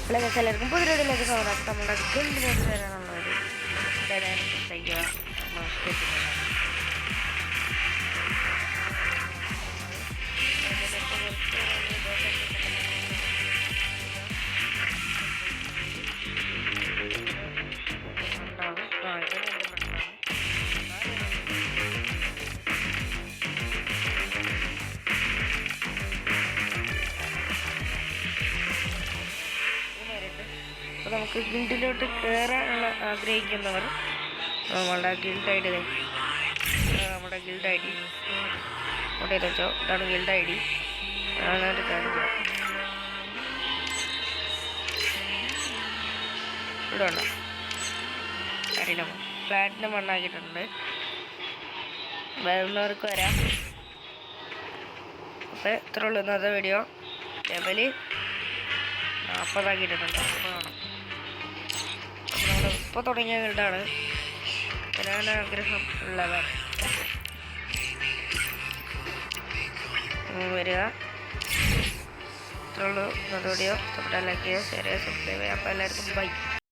അല്ലെങ്കിൽ എല്ലാവർക്കും പുതിയൊരിലേക്ക് സ്വാഗതം. നമ്മുടെ ഗെയിമിലേക്ക് വരാനുള്ള ഒരു ചെയ്യുക അപ്പോൾ നമുക്ക് ഗിൽഡിലോട്ട് കയറാനുള്ള ആഗ്രഹിക്കുന്നവർ നമ്മുടെ ഗിൽഡ് ഐ ഡി നമ്മുടെ ഗിൽഡ് ഐ ഡി അവിടെ വെച്ചോ. ഇതാണ് ഗിൽഡ് ഐ ഡി. ഞാനൊരു കാര്യം ഇവിടെ ഉണ്ടോ അറിയാം. പ്ലാറ്റിനം മണ്ണാക്കിയിട്ടുണ്ട്. വരുന്നവർക്ക് വരാം. അപ്പോൾ ഇത്ര ഉള്ളൂ ഇന്നത്തെ വീഡിയോ. ലെവല് 40 ആക്കിയിട്ടുണ്ട്. നമ്മൾ ഇപ്പോൾ തുടങ്ങിയ ഗിൽഡാണ്. വരാൻ ആഗ്രഹം ഉള്ളവർ വരിക. ഇത്രയുള്ളൂ ഇന്നത്തെ വീഡിയോ. ഇഷ്ടപ്പെട്ടാൽ ലൈക്ക് ചെയ്യുക, ഷെയർ ചെയ്യുക, സബ്സ്ക്രൈബ് ചെയ്യുക. അപ്പോൾ എല്ലാവർക്കും ബൈ.